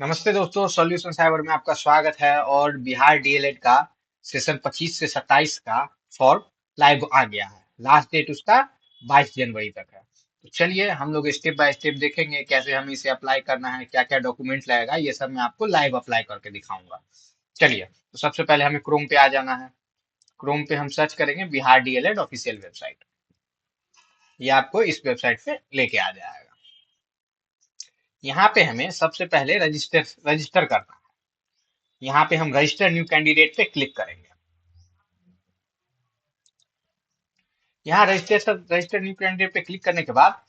नमस्ते दोस्तों, solution cyber में आपका स्वागत है। और बिहार डीएलएड का सेशन 25 से 27 का फॉर्म लाइव आ गया है। लास्ट डेट उसका 22 जनवरी तक है। तो चलिए हम लोग स्टेप बाय स्टेप देखेंगे कैसे हमें इसे अप्लाई करना है, क्या क्या डॉक्यूमेंट लगेगा, ये सब मैं आपको लाइव अप्लाई करके दिखाऊंगा। चलिए, तो सबसे पहले हमें क्रोम पे आ जाना है। क्रोम पे हम सर्च करेंगे बिहार डीएलएड ऑफिशियल वेबसाइट। ये आपको इस वेबसाइट पे लेके आ जाएगा। यहाँ पे हमें सबसे पहले रजिस्टर रजिस्टर करना है। यहाँ पे हम रजिस्टर न्यू कैंडिडेट पे क्लिक करेंगे। यहाँ रजिस्टर न्यू कैंडिडेट पे क्लिक करने के बाद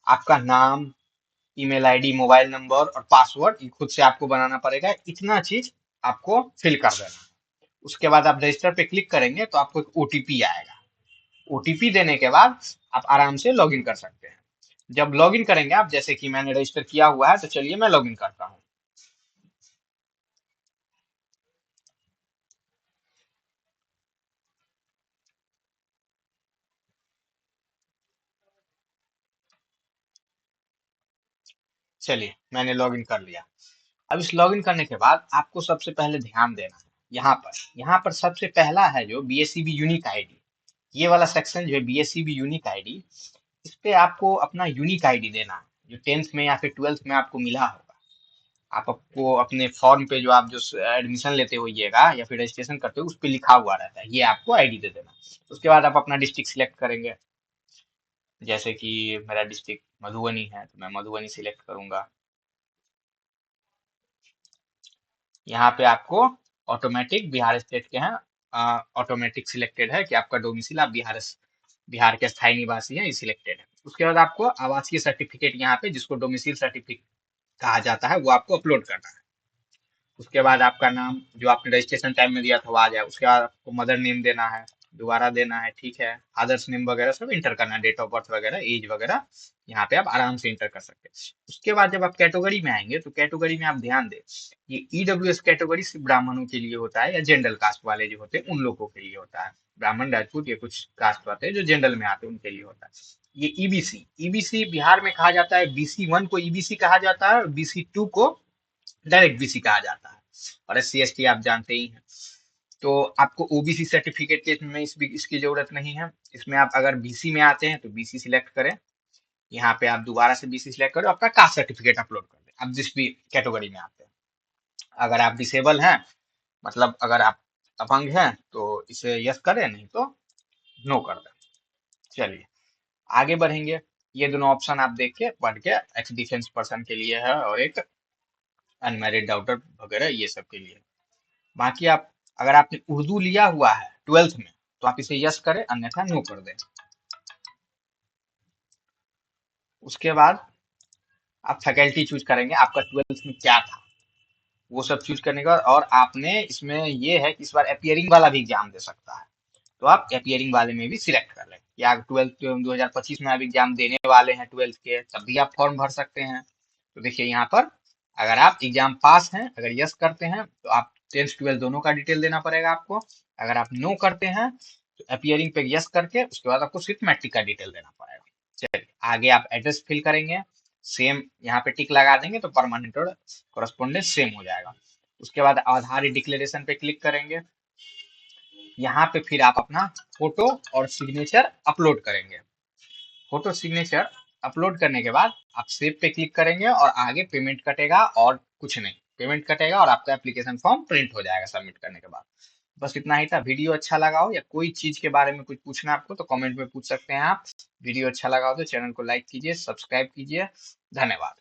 आपका नाम, ईमेल आईडी, मोबाइल नंबर और पासवर्ड ये खुद से आपको बनाना पड़ेगा। इतना चीज आपको फिल कर देना है। उसके बाद आप रजिस्टर पे क्लिक करेंगे तो आपको एक ओटीपी आएगा। ओटीपी देने के बाद आप आराम से लॉगिन कर सकते हैं। जब लॉगिन करेंगे आप, जैसे कि मैंने रजिस्टर किया हुआ है, तो चलिए मैं लॉगिन करता हूँ। चलिए मैंने लॉगिन कर लिया। अब इस लॉगिन करने के बाद आपको सबसे पहले ध्यान देना है। यहाँ पर सबसे पहला है जो बीएससीबी यूनिक आईडी। ये वाला सेक्शन जो है बीएससीबी यूनिक आईडी, इस पे आपको अपना यूनिक आईडी देना है, जो 10th में या फिर 12th में आपको मिला होगा। आपको अपने फॉर्म पे जो आप जो एडमिशन लेते होइएगा या फिर रजिस्ट्रेशन करते हो उस पे लिखा हुआ रहता है, ये आपको आईडी दे देना। उसके बाद आप अपना डिस्ट्रिक्ट सिलेक्ट करेंगे। जैसे कि मेरा डिस्ट्रिक्ट मधुबनी है तो मैं मधुबनी सिलेक्ट करूंगा। यहाँ पे आपको ऑटोमेटिक बिहार स्टेट के हैं, ऑटोमेटिक सिलेक्टेड है कि आपका डोमिसाइल आप बिहार के स्थायी निवासी हैं, ये सिलेक्टेड है। उसके बाद आपको आवासीय सर्टिफिकेट यहाँ पे, जिसको डोमिसाइल सर्टिफिकेट कहा जाता है, वो आपको अपलोड करना है। उसके बाद आपका नाम जो आपने रजिस्ट्रेशन टाइम में दिया था वो आ जाए। उसके बाद आपको मदर नेम देना है, दोबारा देना है, ठीक है। फादर्स नेम वगैरह सब इंटर करना है, डेट ऑफ बर्थ वगैरह, एज वगैरह यहाँ पे आप आराम से इंटर कर सकते हैं। उसके बाद जब आप कैटेगरी में आएंगे तो कैटेगरी में आप ध्यान दें, ये ईडब्ल्यूएस कैटेगरी सिर्फ ब्राह्मणों के लिए होता है, या जनरल कास्ट वाले जो होते हैं उन लोगों के लिए होता है। ब्राह्मण, राजपूत, ये कुछ कास्ट होते हैं जो जनरल में आते हैं, उनके लिए होता है। ये ईबीसी ईबीसी बिहार में कहा जाता है, बीसी 1 को ईबीसी कहा जाता है और बीसी 2 को डायरेक्ट बीसी कहा जाता है। और एससी एसटी आप जानते ही हैं। तो आपको ओबीसी सर्टिफिकेट के में इसकी जरूरत नहीं है। इसमें आप अगर बीसी में आते हैं तो बीसी सिलेक्ट करें। यहाँ पे आप दोबारा से बीसी सिलेक्ट करें, आपका कास्ट सर्टिफिकेट अपलोड कर दें, आप जिस भी कैटेगरी में आते हैं। अगर आप डिसेबल हैं, मतलब अगर आप अपंग हैं, तो इसे यस करें, नहीं तो नो कर दें। चलिए आगे बढ़ेंगे। ये दोनों ऑप्शन आप देख के पढ़ के, एक्स डिफेंस पर्सन के लिए है और एक अनमैरिड डॉटर वगैरह ये सब के लिए। बाकी आप, अगर आपने उर्दू लिया हुआ है 12th में, तो आप इसे यस करें, अन्यथा नो कर दें। उसके बाद आप फैकल्टी चूज करेंगे, आपका 12th में क्या था वो सब चूज करने के बाद, और आपने इसमें ये है कि इस बार अपियरिंग वाला भी एग्जाम दे सकता है, तो आप अपियरिंग वाले में भी सिलेक्ट कर लें। या 12th 2025 में आप एग्जाम देने वाले हैं 12th के, तब भी आप फॉर्म भर सकते हैं। तो देखिए यहाँ पर, अगर आप एग्जाम पास हैं, अगर यस करते हैं, तो आप 10th 12th दोनों का डिटेल देना पड़ेगा आपको। अगर आप नो करते हैं तो अपियरिंग पे यस करके उसके बाद आपको सिर्फ मैट्रिक का डिटेल देना पड़ेगा। चलिए आगे आप एड्रेस फिल करेंगे, सेम यहाँ पे टिक लगा देंगे तो परमानेंट और कॉरेस्पॉन्डेंस सेम हो जाएगा। उसके बाद आधार डिक्लेरेशन पे क्लिक करेंगे। यहाँ पे फिर आप अपना फोटो और सिग्नेचर अपलोड करेंगे। फोटो सिग्नेचर अपलोड करने के बाद आप सेव पे क्लिक करेंगे और आगे पेमेंट कटेगा और कुछ नहीं। पेमेंट कटेगा और आपका एप्लीकेशन फॉर्म प्रिंट हो जाएगा सबमिट करने के बाद। बस इतना ही था। वीडियो अच्छा लगा हो या कोई चीज के बारे में कुछ पूछना आपको तो कमेंट में पूछ सकते हैं आप। वीडियो अच्छा लगा हो तो चैनल को लाइक कीजिए, सब्सक्राइब कीजिए। धन्यवाद।